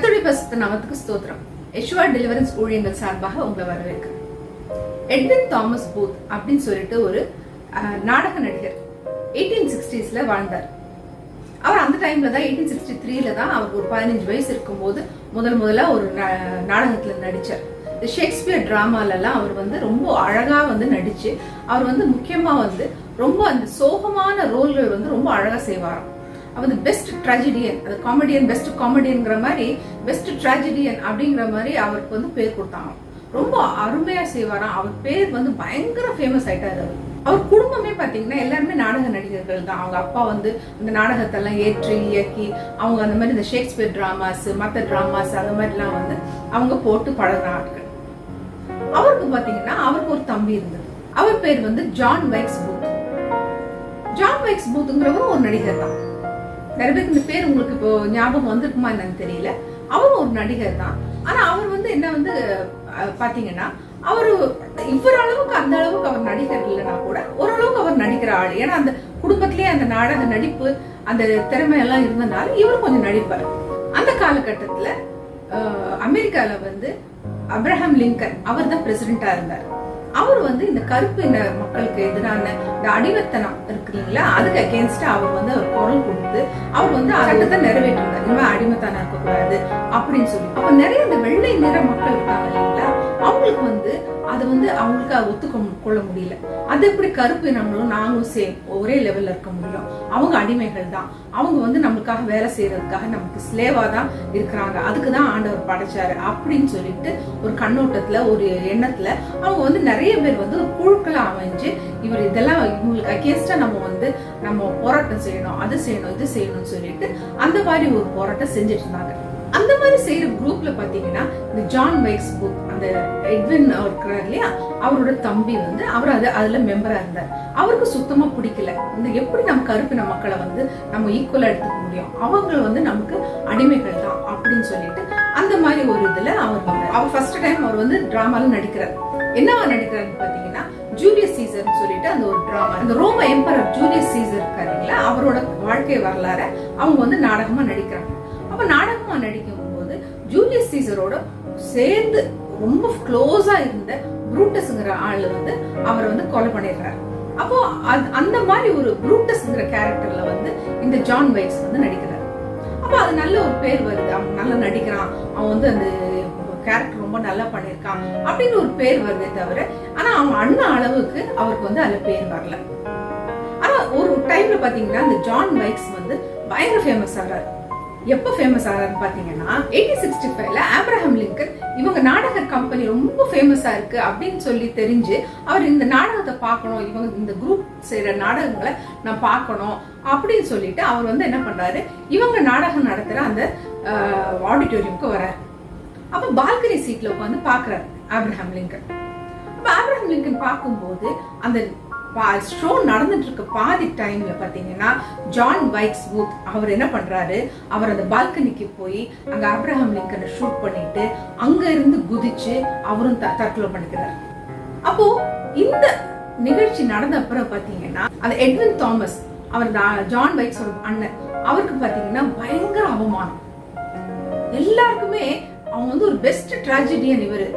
கர்த்தருடைய பரிசுத்த நாமத்துக்கு ஸ்தோத்திரம். யெஷுவா டெலிவரன்ஸ் ஊழியங்கள் சார்பாக உங்களை வரவேற்கிறேன். எட்வின் தாமஸ் பூத் அப்படின்னு சொல்லிட்டு ஒரு நாடக நடிகர் 1860s வாழ்ந்தார். அவர் அந்த டைம்ல தான் 1863 தான் அவருக்கு ஒரு 15 வயசு இருக்கும்போது முதல்ல ஒரு நாடகத்துல நடிச்சார். ஷேக்ஸ்பியர் டிராமாலெல்லாம் அவர் ரொம்ப அழகா நடிச்சு அவர் முக்கியமா ரொம்ப அந்த சோகமான ரோல்கள் ரொம்ப அழகா செய்வாராம். அவர் பெஸ்ட் ட்ராஜடியன், அது காமெடியன், பெஸ்ட் காமெடியன்ங்கிற மாதிரி பெஸ்ட் ட்ராஜடியன் அப்படிங்கிற மாதிரி அவருக்கு பேர் கொடுத்தாங்க. ரொம்ப அருமையா செய்வாராம். அவர் பேர் பயங்கர ஃபேமஸ் ஆயிட்டாரு. அவர் குடும்பமே பாத்தீங்கன்னா எல்லாருமே நாடக நடிகர்கள் தான். அவங்க அப்பா இந்த நாடகத்தெல்லாம் ஏற்றி இயக்கி அவங்க அந்த மாதிரி இந்த ஷேக்ஸ்பியர் டிராமாஸ், மற்ற டிராமாஸ் அந்த மாதிரிலாம் அவங்க போட்டு பழகின ஆட்கள். அவருக்கு பாத்தீங்கன்னா அவருக்கு ஒரு தம்பி இருந்தது. அவர் பேர் ஜான் வைக்ஸ் பூத். ஜான் வைக்ஸ் பூத்ங்கிறவர் ஒரு நடிகர் தான். நிறைய பேருக்கு இந்த பேர் உங்களுக்கு இப்போ ஞாபகம் வந்திருக்குமா என்னன்னு தெரியல. அவரும் ஒரு நடிகர் தான். ஆனா அவர் என்ன பாத்தீங்கன்னா அவரு இவர் அளவுக்கு அந்த அளவுக்கு அவர் நடிகர் இல்லைன்னா கூட ஓரளவுக்கு அவர் நடிக்கிற ஆள். ஏன்னா அந்த குடும்பத்திலேயே அந்த நாடக நடிப்பு அந்த திறமை எல்லாம் இருந்தனால இவரும் கொஞ்சம் நடிப்பார். அந்த காலகட்டத்துல அமெரிக்கால அப்ரஹாம் லிங்கன் அவர் தான் பிரசிடென்டா இருந்தார். அவர் இந்த கருப்பு இன மக்களுக்கு எதிரான இந்த அடிமைத்தனம் இருக்கு இல்லைங்களா, அதுக்கு அகேன்ஸ்டா அவர் அவர் குரல் கொடுத்து அவர் சட்டத்தை நிறைவேற்றினார். இனிமே அடிமைத்தனம் இருக்கக்கூடாது அப்படின்னு சொல்லி. அப்ப நிறைய இந்த வெள்ளை நிற மக்கள் இருக்காங்க இல்லைங்களா, அவங்களுக்கு அது அவங்களுக்கு ஒத்துக்கொள்ள முடியல. அது எப்படி கருப்பு இனங்களும் நாங்களும் சேம் ஒரே லெவல்ல இருக்க முடியும்? அவங்க அடிமைகள் தான். அவங்க நம்மளுக்காக வேலை செய்யறதுக்காக நமக்கு ஸ்லேவா தான் இருக்கிறாங்க. அதுக்குதான் ஆண்டவர் படைச்சாரு அப்படின்னு சொல்லிட்டு ஒரு கண்ணோட்டத்துல ஒரு எண்ணத்துல அவங்க நிறைய பேர் ஒரு குழுக்களா அமைஞ்சு இவர் இதெல்லாம் இவங்களுக்கு அகேன்ஸ்டா நம்ம போராட்டம் செய்யணும், அது செய்யணும், இது செய்யணும்னு சொல்லிட்டு அந்த மாதிரி ஒரு போராட்டம் செஞ்சுட்டு இருந்தாங்க. அந்த மாதிரி செய்யற குரூப்ல பாத்தீங்கன்னா இந்த ஜான் வைக்ஸ் பூத், அந்த எட்வின் இருக்கிறார் இல்லையா, அவரோட தம்பி அவர் அதுல மெம்பரா இருந்தார். அவருக்கு சுத்தமா பிடிக்கல. இந்த எப்படி நம்ம கருப்பின மக்களை நம்ம ஈக்குவலா எடுத்துக்க முடியும், அவங்க நமக்கு அடிமைகள் தான் அப்படின்னு சொல்லிட்டு அந்த மாதிரி ஒரு இதுல அவர் ஃபர்ஸ்ட் டைம் அவர் டிராமால நடிக்கிறார். என்னவா நடிக்கிறாருன்னு பாத்தீங்கன்னா ஜூலியஸ் சீசர் சொல்லிட்டு அந்த ஒரு டிராமா, அந்த ரோம எம்பரர் ஜூலியஸ் சீசர் இருக்காருங்களா, அவரோட வாழ்க்கை வரலாற அவங்க நாடகமா நடிக்கிறாங்க. அப்ப நாடகமா நடிக்கும் போது ஜூலியஸ் சீசரோட சேர்ந்து ரொம்ப க்ளோஸா இருந்த புரூட்டஸ்ங்கிற ஆளு அவர் கொலை பண்ணிடுறாரு. அப்போ அந்த மாதிரி ஒரு புரூட்டஸ்ங்கிற கேரக்டர்ல இந்த ஜான் வைக்ஸ் நடிக்கிறாரு. அப்போ அது நல்ல ஒரு பேர் வருது. அவன் நல்லா நடிக்கிறான், அவன் அந்த கேரக்டர் ரொம்ப நல்லா பண்ணிருக்கான் அப்படின்னு ஒரு பேர் வருதே தவிர, ஆனா அவன் அண்ணா அளவுக்கு அவருக்கு அதுல பேர் வரல. ஆனா ஒரு டைம்ல பாத்தீங்கன்னா இந்த ஜான் வைக்ஸ் பயங்கர ஃபேமஸ் ஆகிறாரு. எப்ப ஃபேமஸ் ஆகிறாருன்னு பாத்தீங்கன்னா 1865ல ஆப்ரஹாம் லிங்கன் இவங்க நாடக கம்பெனி ரொம்ப ஃபேமஸா இருக்கு அப்படின்னு சொல்லி தெரிஞ்சு அவர் இந்த நாடகத்தை பார்க்கணும், இவங்க இந்த குரூப் செய்யற நாடகங்களை நான் பார்க்கணும் அப்படின்னு சொல்லிட்டு அவர் என்ன பண்றாரு, இவங்க நாடகம் நடத்துற அந்த ஆடிட்டோரியமுக்கு வராரு. அப்ப பால்கனி சீட்ல உட்காந்து பாக்குறாரு ஆப்ரஹாம் லிங்கன். அப்ப ஆப்ரஹாம் லிங்கன் பார்க்கும்போது அந்த ஷோ நடந்துட்டு இருக்க பாதி டைம்ல பாத்தீங்கன்னா ஜான் வைக்ஸ் பூத் அவர் என்ன பண்றாரு, அவர் அந்த பால்கனிக்கு போய் அங்க ஆப்ரஹாம் லிங்கனை ஷூட் பண்ணிட்டு அங்க இருந்து குதிச்சு அவரும் தற்கொலை பண்ணிக்கிறாரு. அப்போ இந்த நிகழ்ச்சி நடந்த அப்புறம் பாத்தீங்கன்னா அந்த எட்வின் தாமஸ் அவர் ஜான் வைக்ஸ் அண்ணன், அவருக்கு பாத்தீங்கன்னா பயங்கர அவமானம். எல்லாருக்குமே அவங்க ஒரு பெஸ்ட் ட்ராஜடியன், இவரு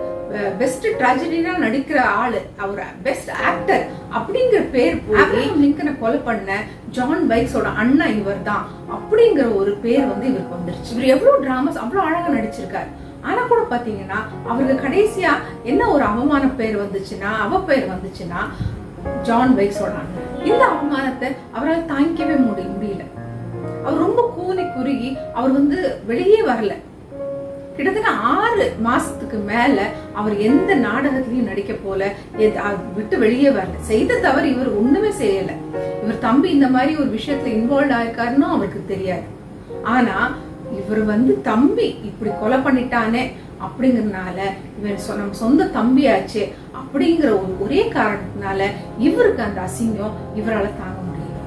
பெஸ்ட் ட்ராஜடினா நடிக்கிற ஆளு, அவர் பெஸ்ட் ஆக்டர் அப்படிங்கிற பேர் ஆப்ரஹாம் லிங்கனை கொலை பண்ண ஜான் வைக்ஸோட அண்ணா இவர் தான் அப்படிங்கிற ஒரு பேர் இவருக்கு வந்துருச்சு. இவர் எவ்வளவு டிராமாஸ் அவ்வளவு அழகா நடிச்சிருக்காரு. ஆனா கூட பாத்தீங்கன்னா அவருக்கு கடைசியா என்ன ஒரு அவமான பேர் வந்துச்சுன்னா ஜான் வைக்ஸோட அண்ணன். இந்த அவமானத்தை அவரால் தாங்கிக்கவே முடியல. அவர் ரொம்ப கூனி குறுகி அவர் வெளியே வரல. கிட்டத்தட்ட 6 மாசத்துக்கு மேல அவர் எந்த நாடகத்திலையும் நடிக்க போல, விட்டு வெளியே வரல. செய்த தவறு இவர் ஒண்ணுமே செய்யல. இவர் தம்பி இந்த மாதிரி ஒரு விஷயத்துல இன்வால்வ் ஆயிருக்காருன்னு அவருக்கு தெரியாது. ஆனா இவர் தம்பி இப்படி கொலை பண்ணிட்டானே அப்படிங்கறதுனால, இவன் நம்ம சொந்த தம்பியாச்சு அப்படிங்கிற ஒரே காரணத்தினால இவருக்கு அந்த அசிங்கம் இவரால தாங்க முடியல.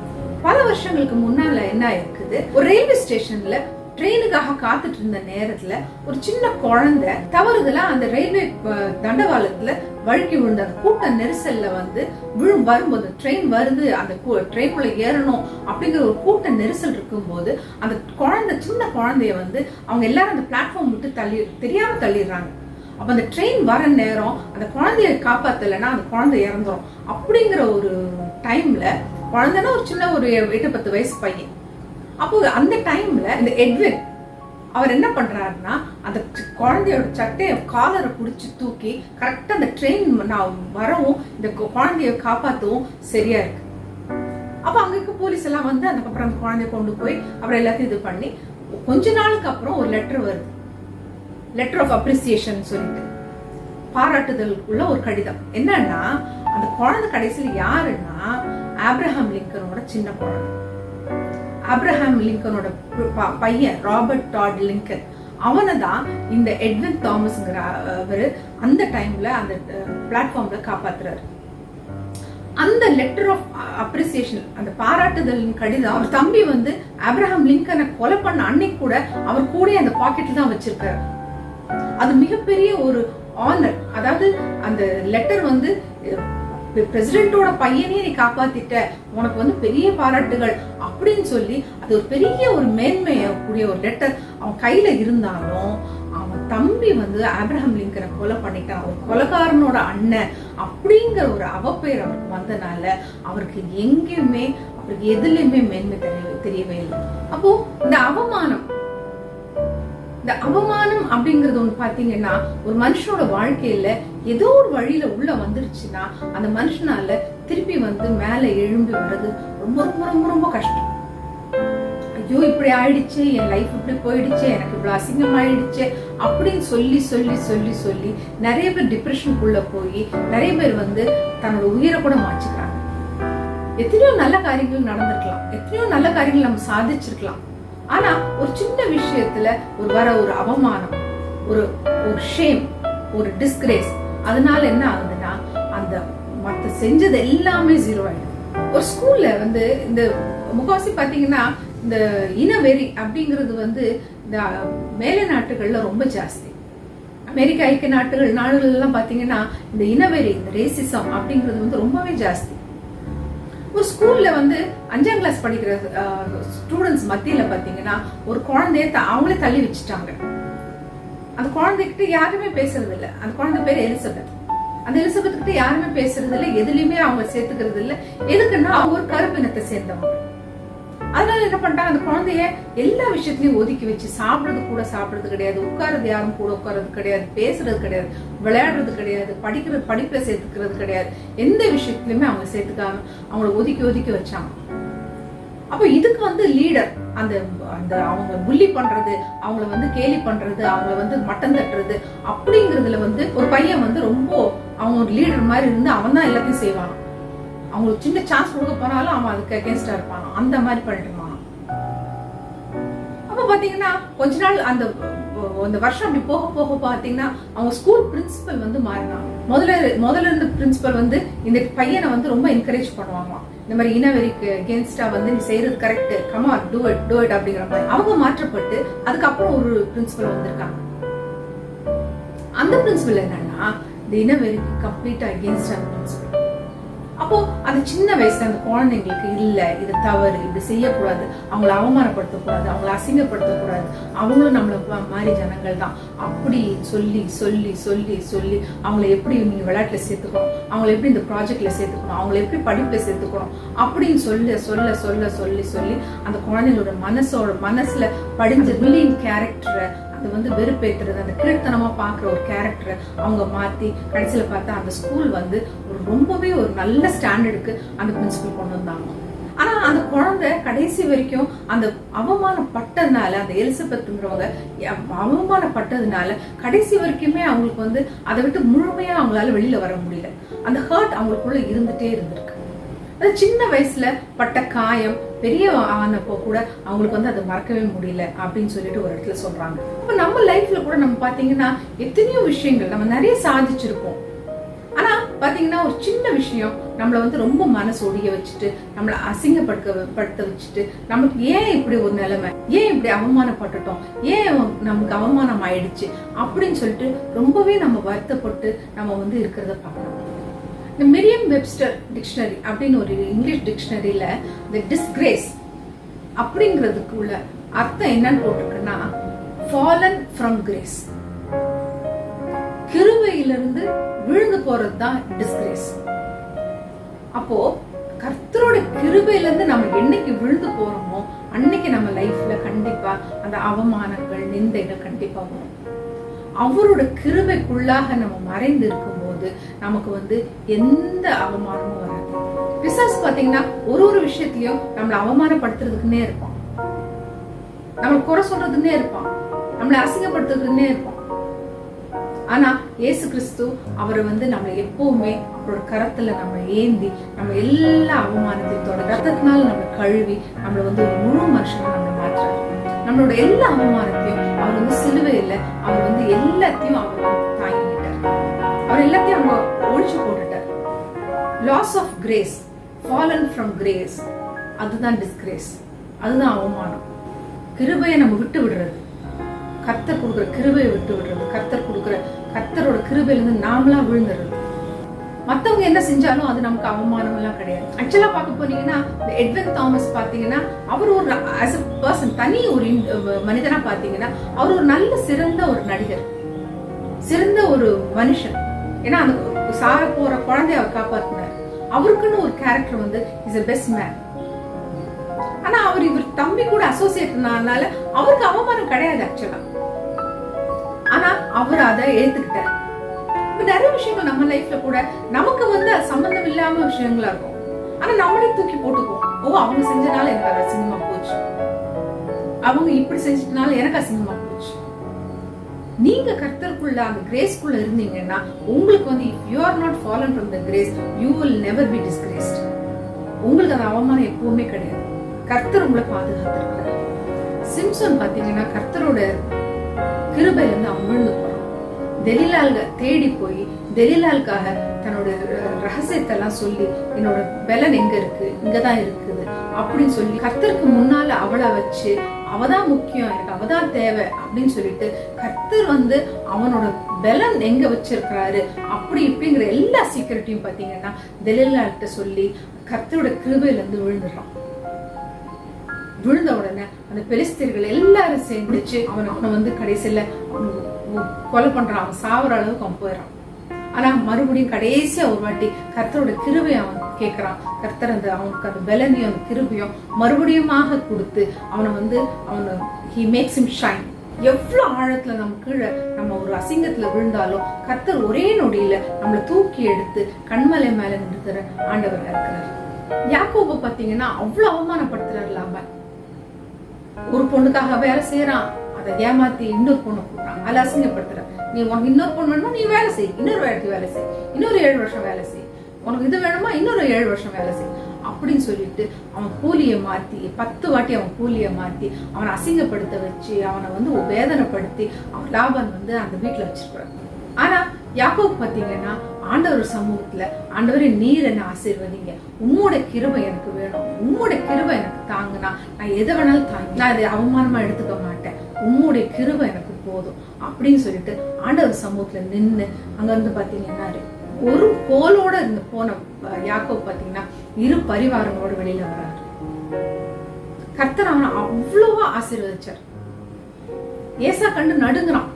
பல வருஷங்களுக்கு முன்னால என்ன இருக்குது, ஒரு ரயில்வே ஸ்டேஷன்ல ட்ரெயினுக்காக காத்துட்டு இருந்த நேரத்துல ஒரு சின்ன குழந்தை தவறுதலா அந்த ரயில்வே தண்டவாளத்துல வழுக்கி விழுந்த அந்த கூட்ட நெரிசல்ல வந்து வரும்போது ட்ரெயின் வருது, அந்த ட்ரெயின்குள்ள ஏறணும் அப்படிங்கிற ஒரு கூட்ட நெரிசல் இருக்கும்போது அந்த குழந்தை, சின்ன குழந்தைய வந்து அவங்க எல்லாரும் அந்த பிளாட்ஃபார்ம் விட்டு தெரியாம தள்ளிடுறாங்க. அப்ப அந்த ட்ரெயின் வர நேரம் அந்த குழந்தைய காப்பாத்தலைன்னா அந்த குழந்தை இறந்துரும். அப்படிங்கிற ஒரு டைம்ல குழந்தைன்னா ஒரு சின்ன ஒரு 8-10 வயசு பையன். அப்போ அந்த டைம்ல இந்த எட்வின் அவர் என்ன பண்றாருன்னா அந்த குழந்தையோட சட்டைய காலரை பிடிச்சி தூக்கி கரெக்டா அந்த ட்ரெயின் நான் வரவும் இந்த குழந்தைய காப்பாற்றவும் சரியா இருக்கு. அப்ப அங்க இருக்க போலீஸ் எல்லாம் வந்து அதுக்கப்புறம் அந்த குழந்தைய கொண்டு போய் அப்புறம் எல்லாத்தையும் இது பண்ணி கொஞ்ச நாளுக்கு அப்புறம் ஒரு லெட்டர் வருது, லெட்டர் ஆஃப் அப்ரிசியேஷன் சொல்லிட்டு பாராட்டுதல் உள்ள ஒரு கடிதம். என்னன்னா அந்த குழந்தை கடைசியில் யாருன்னா ஆப்ரஹாம் லிங்கனோட சின்ன குழந்தை. ஆப்ரஹாம் லிங்கனோட பையன் ராபர்ட் டாட் லிங்கன், அவனை தான் இந்த எட்வின் தாமஸ்ங்கிற அவரு அந்த டைம்ல அந்த பிளாட்ஃபார்ம்ல காப்பாத்துறாரு. அந்த லெட்டர் ஆஃப் அப்ரிசியேஷன், அந்த பாராட்டுதலின் கடிதம் அவர் தம்பி வந்து ஆப்ரஹாம் லிங்கனை கொலை பண்ண அன்னைக்கு கூட அவர் கூட அந்த பாக்கெட்ல தான் வச்சிருக்காரு. அது மிகப்பெரிய ஒரு ஆனர். அதாவது அந்த லெட்டர் வந்து பிரசிடென்ட்டோட பையனையே நீ காப்பாத்திட்ட, உனக்கு வந்து பெரிய பாராட்டுகள் அப்படின்னு சொல்லி அது ஒரு பெரிய ஒரு மேன்மைய கூடிய ஒரு லெட்டர் அவன் கையில இருந்தாலும் அவன் தம்பி வந்து ஆப்ரஹாம் லிங்கனை கொலை பண்ணிட்டான், ஒரு கொலைகாரனோட அண்ணன் அப்படிங்கிற ஒரு அவப்பெயர் அவருக்கு வந்தனால அவருக்கு எங்கேயுமே அவருக்கு எதுலையுமே மேன்மை தெரியவே இல்லை. அப்போ இந்த அவமானம் அப்படிங்கறது ஒண்ணு பாத்தீங்கன்னா ஒரு மனுஷனோட வாழ்க்கையில ஏதோ ஒரு வழியில உள்ள வந்துருச்சுன்னா அந்த மனுஷனால திருப்பி வந்து மேல எழும்பி வர்றது ரொம்ப ரொம்ப ரொம்ப ரொம்ப கஷ்டம். ஐயோ இப்படி ஆயிடுச்சு, என் லைஃப் இப்படி போயிடுச்சு, எனக்கு இவ்வளவு அசிங்கம் ஆயிடுச்சு அப்படின்னு சொல்லி சொல்லி சொல்லி சொல்லி நிறைய பேர் டிப்ரெஷனுக்குள்ள போய் நிறைய பேர் வந்து தன்னோட உயிரை கூட மாச்சுக்கிறாங்க. எத்தனையோ நல்ல காரியங்கள் நடந்திருக்கலாம், எத்தனையோ நல்ல காரியங்கள் நம்ம சாதிச்சிருக்கலாம். ஆனா ஒரு சின்ன விஷயத்துல ஒரு அவமானம், ஒரு ஷேம், ஒரு டிஸ்கிரேஸ், அதனால என்ன ஆகுதுன்னா அந்த மத்த செஞ்சது எல்லாமே ஜீரோ ஆயிடும். ஒரு ஸ்கூல்ல வந்து இந்த முகாசி பாத்தீங்கன்னா இந்த இனவெறி அப்படிங்கிறது வந்து இந்த மேலை நாட்டுகள்ல ரொம்ப ஜாஸ்தி. அமெரிக்க ஐக்கிய நாடுகள் எல்லாம் பாத்தீங்கன்னா இந்த இனவெறி, இந்த ரேசிசம் அப்படிங்கிறது வந்து ரொம்பவே ஜாஸ்தி. ஒரு ஸ்கூல்ல வந்து 5ஆம் கிளாஸ் படிக்கிற ஸ்டூடெண்ட்ஸ் மத்தியில பாத்தீங்கன்னா ஒரு குழந்தைய அவங்களே தள்ளி வச்சுட்டாங்க. அந்த குழந்தைகிட்ட யாருமே பேசுறது இல்ல. அந்த குழந்தை பேர் எலிசபெத். அந்த எலிசபெத் கிட்ட யாருமே பேசுறது இல்ல, எதுலயுமே அவங்க சேர்த்துக்கிறது இல்ல. எதுக்குன்னா அவங்க ஒரு கருப்பினத்தை சேர்ந்தவங்க. அதனால என்ன பண்ணிட்டாங்க, அந்த குழந்தைய எல்லா விஷயத்திலயும் ஒதுக்கி வச்சு சாப்பிடுறது கிடையாது, உட்கார்றது யாரும் கூட உட்கார்றது கிடையாது, பேசுறது கிடையாது, விளையாடுறது கிடையாது, படிப்புல சேர்த்துக்கிறது கிடையாது, எந்த விஷயத்திலுமே அவங்க சேர்த்துக்காம அவங்கள ஒதுக்கி வச்சாங்க. அப்ப இதுக்கு வந்து லீடர் அந்த அவங்க புள்ளி பண்றது, அவங்கள வந்து கேலி பண்றது, அவங்கள வந்து மட்டம் தட்டுறது அப்படிங்கறதுல வந்து ஒரு பையன் வந்து ரொம்ப அவங்க ஒரு லீடர் மாதிரி இருந்து அவன் தான் எல்லாத்தையும் செய்வான். அவங்களுக்கு சின்ன சான்ஸ் கொடுக்க போனாலும் அவன் அதுக்கு அகேன்ஸ்டா இருப்பான். அந்த மாதிரி பண்ணிட்டு இருந்தான். அப்ப பாத்தீங்கன்னா கொஞ்ச நாள் அந்த வருஷம் அப்படி போக போக பாத்தீங்கன்னா அவங்க ஸ்கூல் பிரின்சிபல் வந்து மாறினாங்க. முதல்ல இருந்த பிரின்சிபல் வந்து இந்த பையனை வந்து ரொம்ப என்கரேஜ் பண்ணுவாங்க. இந்த மாதிரி இனவெறிக்கு அகேன்ஸ்டா வந்து நீ செய்யறது correct, come on do it அப்படிங்கிற மாதிரி அவங்க மாற்றப்பட்டு அதுக்கப்புறம் ஒரு பிரின்சிபல் வந்திருக்காங்க. அந்த பிரின்சிபல் என்னன்னா இந்த இனவெறிக்கு கம்ப்ளீட்டா அகேன்ஸ்டா பிரின்சிபல். அப்போ அந்த சின்ன வயசுல அந்த குழந்தைங்களுக்கு இல்ல இது தவறு, இப்படி செய்யக்கூடாது, அவங்களை அவமானப்படுத்தக்கூடாது, அவங்களை அசிங்கப்படுத்தக்கூடாது, அவங்களும் நம்மள மாதிரி ஜனங்கள் தான் அப்படி சொல்லி சொல்லி சொல்லி சொல்லி அவங்களை எப்படி நீங்க விளையாட்டுல சேர்த்துக்கணும், அவங்களை எப்படி இந்த ப்ராஜெக்ட்ல சேர்த்துக்கணும், அவங்களை எப்படி படிப்புல சேர்த்துக்கணும் அப்படின்னு சொல்ல சொல்ல சொல்ல சொல்லி சொல்லி அந்த குழந்தைங்களோட மனசுல படிஞ்ச வில்லிங் கேரக்டரை அது வந்து வெறுப்பேற்றுறது, அந்த கீழ்த்தனமா பாக்குற ஒரு கேரக்டரை அவங்க மாத்தி கடைசியில பார்த்தா அந்த ஸ்கூல் வந்து ரொம்பவே ஒரு நல்ல ஸ்டாண்டர்டுக்கு அந்த பிரின்சிபல் கொண்டு வந்தாங்க. ஆனா அந்த குழந்தை கடைசி வரைக்கும் அந்த அவமானப்பட்டதுனால, அந்த எலிசபெத்ங்கிறவங்க அவமானப்பட்டதுனால கடைசி வரைக்குமே அவங்களுக்கு வந்து அதை விட்டு முழுமையா அவங்களால வெளியில வர முடியல. அந்த ஹர்ட் அவங்களுக்குள்ள இருந்துட்டே இருந்திருக்கு. அது சின்ன வயசுல பட்ட காயம் பெரிய ஆனப்போ கூட அவங்களுக்கு வந்து அதை மறக்கவே முடியல அப்படின்னு சொல்லிட்டு ஒரு இடத்துல சொல்றாங்க. அப்ப நம்ம லைஃப்ல கூட நம்ம பாத்தீங்கன்னா எத்தனையோ விஷயங்கள் நம்ம நிறைய சாதிச்சிருப்போம். ஆனா பாத்தீங்கன்னா ஒரு சின்ன விஷயம் நம்மளை வந்து ரொம்ப மனசு ஒடிய வச்சுட்டு, நம்மளை அசிங்கப்படுத்த வச்சுட்டு, நமக்கு ஏன் இப்படி ஒரு நிலைமை, ஏன் இப்படி அவமானப்பட்டுட்டோம், ஏன் நமக்கு அவமானம் ஆயிடுச்சு அப்படின்னு சொல்லிட்டு ரொம்பவே நம்ம வருத்தப்பட்டு நம்ம வந்து இருக்கிறத பார்க்கணும். இந்த மெரியம் வெப்ஸ்டர் டிக்ஷனரி அப்படின்னு ஒரு இங்கிலீஷ் டிக்ஷனரியில இந்த டிஸ்கிரேஸ் அப்படிங்கிறதுக்குள்ள அர்த்தம் என்னன்னு போட்டிருக்குன்னா, fallen from grace, கிருபையிலிருந்து விழுந்து போறதுதான் டிஸ்கிரேஸ். அப்போ கர்த்தரோட கிருபையில இருந்து நம்ம என்னைக்கு விழுந்து போறோமோ அன்னைக்கு நம்ம லைஃப்ல கண்டிப்பா அந்த அவமானங்கள், நிந்தைகள் கண்டிப்பா வரும். அவரோட கிருபைக்குள்ளாக நம்ம மறைந்து இருக்கும் போது நமக்கு வந்து எந்த அவமானமும் வராது. பிசாசு பாத்தீங்கன்னா ஒரு விஷயத்திலயும் நம்மளை அவமானப்படுத்துறதுக்குன்னே இருப்பான், நம்மளை குறை சொல்றதுன்னே இருப்பான், நம்மளை அசிங்கப்படுத்துறதுன்னே இருப்பான். ஆனா இயேசு கிறிஸ்து அவரை வந்து நம்ம எப்பவுமே அவரோட கரத்துல நம்ம ஏந்தி நம்ம எல்லா அவமானத்தையும் ரத்தத்தினால நம்ம கழுவி நம்மள வந்து ஒரு முழு மனுஷனா நம்ம மாற்றுறாரு. நம்மளோட எல்லா அவமானத்தையும் அவர் வந்து சிலுவையில அவர் வந்து எல்லாத்தையும் அவர் வந்து தாங்கிட்டார். அவர் எல்லாத்தையும் அவங்க ஒழிச்சு போட்டுட்டார். Loss of grace, fallen from grace, அதுதான் டிஸ்கிரேஸ், அதுதான் அவமானம். கிருபையை நம்ம விட்டு விடுறது, கர்த்தர் கொடுக்குற கிருபையை விட்டு விடுறது, கர்த்தரோட கிருபையிலிருந்து நாமளா விழுந்துடுறது. மத்தவங்க என்ன செஞ்சாலும் அது நமக்கு அவமானம் எல்லாம் கிடையாது. ஆக்சுவலா பார்க்க போனீங்கன்னா எட்வின் தாமஸ் பாத்தீங்கன்னா அவர் ஒரு ஆஸ் எ பர்சன், தனி ஒரு மனிதனா பாத்தீங்கன்னா அவர் ஒரு நல்ல சிறந்த ஒரு நடிகர், சிறந்த ஒரு மனுஷன். ஏன்னா அந்த சார போற குழந்தைய அவர் காப்பாத்தினார். அவருக்குன்னு ஒரு கேரக்டர் வந்து இஸ் எ பெஸ்ட் மேன். ஆனா இவர் தம்பி கூட அசோசியேட்னால அவருக்கு அவமானம் கிடையாது ஆக்சுவலா. ஆனா அவர் அதை ஏத்துக்கிட்டார். நிறைய விஷயங்கள் நம்ம லைஃப்ல கூட நமக்கு வந்து சம்பந்தம் இல்லாம விஷயங்களா இருக்கும். ஆனா நம்மளே தூக்கி போட்டுக்குவோம். அவங்க செஞ்சனால எனக்கு அது அசிங்கமா போச்சு, அவங்க இப்படி செஞ்சதுனால எனக்கு அசிங்கமா போச்சு. நீங்க கர்த்தருக்குள்ள அந்த கிரேஸ்க்குள்ள இருந்தீங்கன்னா உங்களுக்கு வந்து if you are not fallen from the grace, you will never be disgraced. உங்களுக்கு அந்த அவமானம் எப்பவுமே கிடையாது. கர்த்தர் உங்களை பாதுகாத்திருக்கிறார். சிம்சன் பாத்தீங்கன்னா கர்த்தரோட கிருபையில இருந்து அவன் விழுந்து போறான். தெலீலால்க தேடி போய் தெலீலாலுக்காக தன்னோட ரகசியத்தை எல்லாம் சொல்லி, என்னோட பலன் எங்க இருக்கு, இங்கதான் இருக்குது அப்படின்னு சொல்லி கர்த்தருக்கு முன்னால அவளை வச்சு, அவதான் முக்கியம், எனக்கு அவதான் தேவை அப்படின்னு சொல்லிட்டு கர்த்தர் வந்து அவனோட பலன் எங்க வச்சிருக்கிறாரு அப்படி இப்படிங்கிற எல்லா சீக்கிரட்டையும் பாத்தீங்கன்னா தெலீலால்கிட்ட சொல்லி கர்த்தரோட கிருபையில இருந்து விழுந்துடுறான். விழுந்த உடனே அந்த பெலிஸ்தீர்கள் எல்லாரும் சேர்ந்துச்சு அவனை வந்து கடைசியில கொலை பண்றான். அவன் சாவர அளவுக்கு அவன் போயிடறான். ஆனா மறுபடியும் கடைசியா ஒரு வாட்டி கர்த்தரோட கிருபை அவன் கேட்கறான். கர்த்தர் அவனுக்கு அந்த பலனையும் அந்த கிருபையும் மறுபடியுமாக கொடுத்து அவனை வந்து he makes him shine. எவ்வளவு ஆழத்துல நம்ம கீழே நம்ம ஒரு அசிங்கத்துல விழுந்தாலும் கர்த்தர் ஒரே நொடியில நம்மளை தூக்கி எடுத்து கண்மலை மேல நிறுத்துற ஆண்டவர் இருக்கிறார். யாக்கோபு பாத்தீங்கன்னா அவ்வளவு அவமானப்படுத்துறாரு. லாபான் ஒரு பொண்ணுக்காக வேலை செய்யறான், அதை ஏமாத்தி இன்னொரு பொண்ணு கூட்டான், அதை அசிங்கப்படுத்துற. நீ உனக்கு இன்னொரு பொண்ணு வேணுமா, நீ வேலை செய், இன்னொரு வேலைக்கு வேலை செய், இன்னொரு 7 வருஷம் வேலை செய், உனக்கு இது வேணுமா இன்னொரு 7 வருஷம் வேலை செய் அப்படின்னு சொல்லிட்டு அவன் கூலியை மாத்தி 10 வாட்டி அவன் கூலியை மாத்தி அவனை அசிங்கப்படுத்த வச்சு அவனை வந்து வேதனைப்படுத்தி அவன் லாபான் வந்து அந்த வீட்டுல வச்சிருக்கிறான். ஆனா யாக்கோபு பாத்தீங்கன்னா ஆண்டவர் சமூகத்துல, ஆண்டவரே நீர் என்ன ஆசீர்வதிங்க, உம்மோட கிருபை எனக்கு வேணும், உம்மோட கிருபை எனக்கு தாங்குனா நான் எதை வேணாலும் தாங்க, நான் அதை அவமானமா எடுத்துக்க மாட்டேன், உம்மோடைய கிருபை எனக்கு போதும் அப்படின்னு சொல்லிட்டு ஆண்டவர் சமூகத்துல நின்னு அங்க வந்து பாத்தீங்கன்னா ஒரு கோலோட இருந்து போன யாக்கோபு பாத்தீங்கன்னா 2 பரிவாரங்களோட வெளியில வர்றாரு. கர்த்தர் அவனை அவ்வளவா ஆசீர்வதிச்சார். ஏசா கண்டு நடுங்குறான்.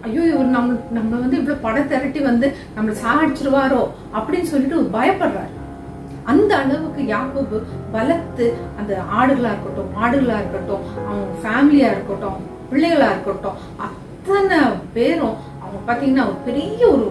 ஐயோ இவர் நம்ம வந்து இவ்வளவு படை திரட்டி வந்து நம்மள சாடிச்சிருவாரோ அப்படின்னு சொல்லிட்டு பயப்படுறாரு. அந்த அளவுக்கு யாக்கோபு பலத்து அந்த ஆடுகளா இருக்கட்டும், மாடுகளா இருக்கட்டும், அவங்க ஃபேமிலியா இருக்கட்டும், பிள்ளைகளா இருக்கட்டும், அத்தனை பேரும் அவங்க பாத்தீங்கன்னா ஒரு பெரிய ஒரு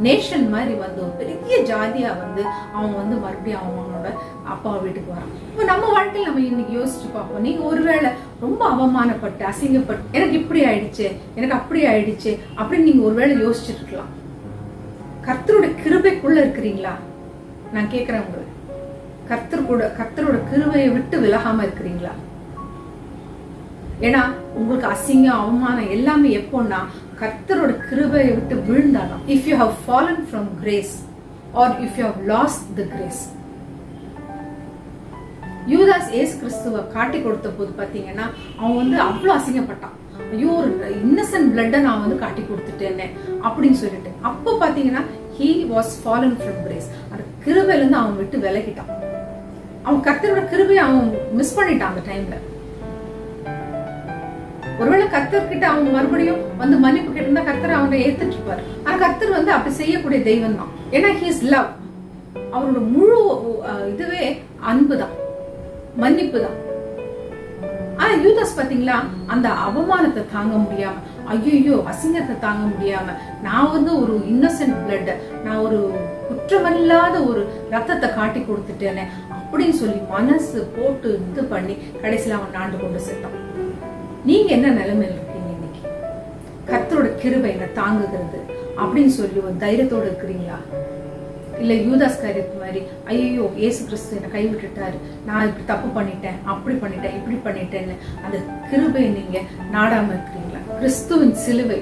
நேஷன் மாதிரி வந்து ஒரு பெரிய ஜாதியா வந்து அவங்க வந்து மறுபடியும் அவங்களோட அப்பா வீட்டுக்கு வரான். இப்ப நம்ம வாழ்க்கையில நம்ம இன்னைக்கு யோசிச்சு பார்ப்போம், நீங்க ஒருவேளை ரொம்ப அவமானப்பட்டு அசிங்கப்பட்டு எனக்கு இப்படி ஆயிடுச்சு, எனக்கு அப்படி ஆயிடுச்சு அப்படின்னு நீங்க ஒருவேளை யோசிச்சுட்டு இருக்கலாம். கர்த்தரோட கிருபைக்குள்ள இருக்கிறீங்களா? நான் கேக்குறேன் உங்களுக்கு, கர்த்தரோட கிருபையை விட்டு விலகாம இருக்கிறீங்களா? ஏன்னா உங்களுக்கு அசிங்கம் அவமானம் எல்லாமே எப்போன்னா கர்த்தரோட கிருபையை விட்டு விழுந்தாலும். If you have fallen from grace, or if you have lost the grace. யூதாஸ் ஏசு கிறிஸ்துவை காட்டி கொடுத்த போது பாத்தீங்கன்னா அவன் அவ்வளவு அசிங்கப்பட்டான். ஐயோ, ஒரு இன்னசென்ட் பிளட்டை நான் காட்டி கொடுத்துட்டேன்னு அப்படின்னு சொல்லிட்டு. அப்போ பாத்தீங்கன்னா he was fallen from grace. அந்த கிருபையில இருந்து அவன் விட்டு விலகிட்டான். அவன் கர்த்தரோட கிருபையை அவன் மிஸ் பண்ணிட்டான் அந்த டைம்ல. ஒருவேளை கர்த்தர்கிட்ட அவன் மறுபடியும் மன்னிப்பு கேட்டிருந்தா கர்த்தர் அவனை ஏத்துட்டு இருப்பாரு. ஆனா கர்த்தர் அப்படி செய்யக்கூடிய தெய்வம் தான். ஏன்னா he is love. அவரோட முழு இதுவே அன்புதான், மன்னிப்பு தான். ஆனா யூதாஸ் பாத்தீங்களா, அந்த அவமானத்தை தாங்க முடியாம, ஐயோ அசிங்கத்தை தாங்க முடியாம, நான் ஒரு இன்னசென்ட் பிளட், நான் ஒரு குற்றமில்லாத ஒரு ரத்தத்தை காட்டி கொடுத்துட்டேனே அப்படின்னு சொல்லி மனசு போட்டு இது பண்ணி கடைசியில அவன் நாண்டு கொண்டு செத்தான். நீங்க என்ன நிலைமையில இருக்கீங்க இன்னைக்கு? கர்த்தரோட கிருபை என்ன தாங்குகிறது அப்படின்னு சொல்லி ஒரு தைரியத்தோட இருக்கிறீங்களா? இல்ல யூதாஸ் காரியத்து மாதிரி ஐயோ ஏசு கிறிஸ்து என்னை கைவிட்டுட்டாரு, நான் இப்படி தப்பு பண்ணிட்டேன், அப்படி பண்ணிட்டேன், இப்படி பண்ணிட்டேன்னு அந்த கிருபை நீங்க நாடாம இருக்கிறீங்களா? கிறிஸ்துவின் சிலுவை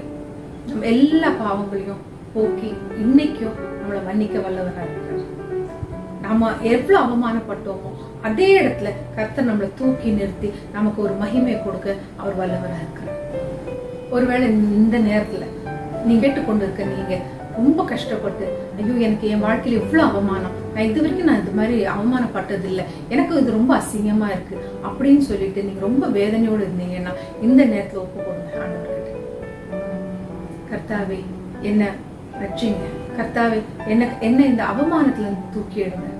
நம்ம எல்லா பாவங்களையும் போக்கி இன்னைக்கும் நம்மளை மன்னிக்க வல்லவரா இருக்கிறார். நாம எவ்வளவு அவமானப்பட்டோமோ அதே இடத்துல கர்த்தர் நம்மளை தூக்கி நிறுத்தி நமக்கு ஒரு மகிமையை கொடுக்க அவர் வல்லவரா இருக்கிறார். ஒருவேளை இந்த நேரத்துல நீங்க கேட்டுக்கொண்டு இருக்க நீங்க ரொம்ப கஷ்டப்பட்டு, ஐயோ எனக்கு என் வாழ்க்கையில எவ்வளவு அவமானம், நான் இது வரைக்கும் நான் இது மாதிரி அவமானப்பட்டது இல்லை, எனக்கு இது ரொம்ப அசிங்கமா இருக்கு அப்படின்னு சொல்லிட்டு நீங்க ரொம்ப வேதனையோடு இருந்தீங்கன்னா இந்த நேரத்துல ஒப்பு கொடுங்க ஆண்டவர்கிட்ட. கர்த்தாவே என்ன ரட்சிங்க, கர்த்தாவே என்ன இந்த அவமானத்துல இருந்து தூக்கி எடுங்க,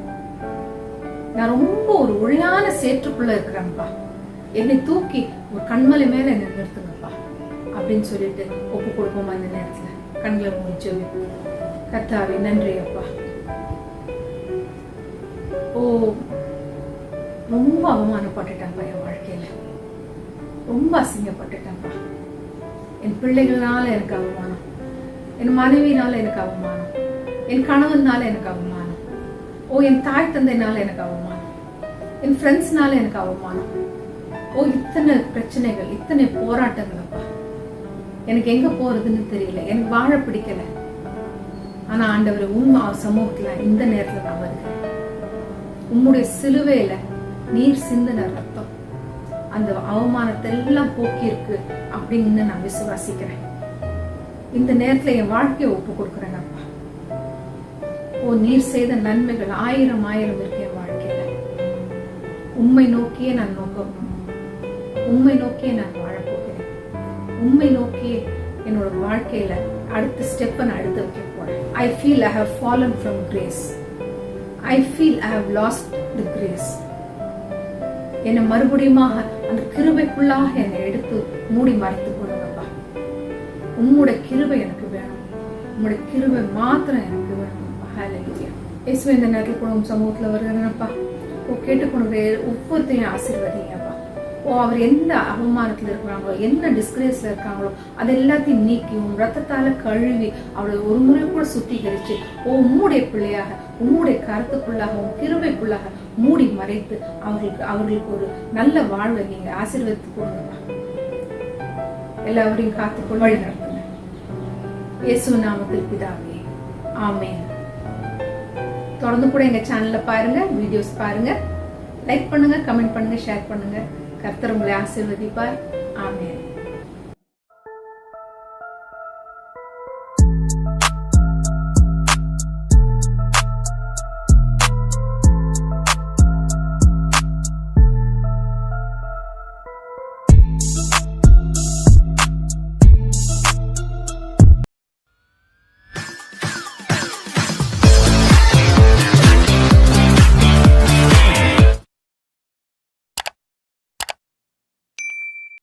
நான் ரொம்ப ஒரு ஒழியான சேற்றுக்குள்ள இருக்கிறேன்ப்பா, என்னை தூக்கி ஒரு கண்மலை மேல என்ன நிறுத்துங்கப்பா அப்படின்னு சொல்லிட்டு ஒப்பு கொடுப்போமா? இந்த நேரத்துல கண்களை முடிச்சு, கர்த்தாவே நன்றி அப்பா. ஓ, ரொம்ப அவமானப்பட்டுட்டேன்ப்பா, என் வாழ்க்கையில ரொம்ப அசிங்கப்பட்டுட்டேன்ப்பா. என் பிள்ளைகளால எனக்கு அவமானம், என் மனைவினால எனக்கு அவமானம், என் கணவனால எனக்கு அவமானம், ஓ என் தாய் தந்தைனால எனக்கு அவமானம், என் ஃப்ரெண்ட்ஸ்னால எனக்கு அவமானம். ஓ இத்தனை பிரச்சனைகள், இத்தனை போராட்டங்கள் அப்பா, எனக்கு எங்க போறதுன்னு தெரியல, எனக்கு வாழ பிடிக்கல. ஆனா ஆண்டவர் உண்மை சமூகத்துல இந்த நேரத்துல நான் வருகிறேன். உம்முடைய சிலுவையில நீர் சிந்தின ரத்தம் அந்த அவமானத்தை எல்லாம் போக்கி இருக்கு அப்படின்னு நான் விசுவாசிக்கிறேன். இந்த நேரத்துல என் வாழ்க்கையை ஒப்பு கொடுக்குறேன் அப்பா. ஓ நீர் செய்த நன்மைகள் ஆயிரம் ஆயிரம் இருக்கு என் வாழ்க்கையில. உம்மை நோக்கியே நான் உம்மை நோக்கியே நான் வாழப்போகிறேன். உம்மை நோக்கியே என்னோட வாழ்க்கையில அடுத்த ஸ்டெப்பை நான் எடுத்து வைக்க போறேன். I feel I have fallen from grace. I feel I have lost the grace. என்னை மறுபடியும் அந்த கிருபைக்குள்ளாக என்னை எடுத்து மூடி மறைத்து கொள்ளுங்கப்பா. உம்முடைய கிருபை எனக்கு வேணும், உம்முடைய கிருபை மாத்திரம் எனக்கு வேணும்ப்பா. ஹல்லேலூயா. இயேசுவே இந்த நேரத்தில் கூட உம் சமூகத்துல வருகிறேனப்பா. கேட்டுக்கொண்டு ஒவ்வொருத்தையும் ஆசீர்வதிங்கப்பா. ஓ அவர் எந்த அவமானத்துல இருக்கிறாங்களோ, என்ன டிஸ்கிரேஸ்ல இருக்காங்களோ அது எல்லாத்தையும் நீக்கி உன் ரத்தத்தால கழுவி அவளை ஒரு முறை கூட சுத்திகரிச்சு உம்முடைய பிள்ளையாக உம்முடைய கருத்துக்குள்ளாக உன் கிருபைக்குள்ளாக மூடி மறைத்து அவர்களுக்கு ஒரு நல்ல வாழ்வை நீங்க ஆசீர்வதித்து கொடுங்க. எல்லாவரையும் காத்துக்கொள்ள வழி நடத்துங்க. இயேசு நாமத்தில் பிதாவே, ஆமென். தொடர்ந்து கூட எங்க சேனல்ல பாருங்க, வீடியோஸ் பாருங்க, லைக் பண்ணுங்க, கமெண்ட் பண்ணுங்க, ஷேர் பண்ணுங்க. கர்த்தர் உங்களை ஆசீர்வதிப்பார். ஆமென்.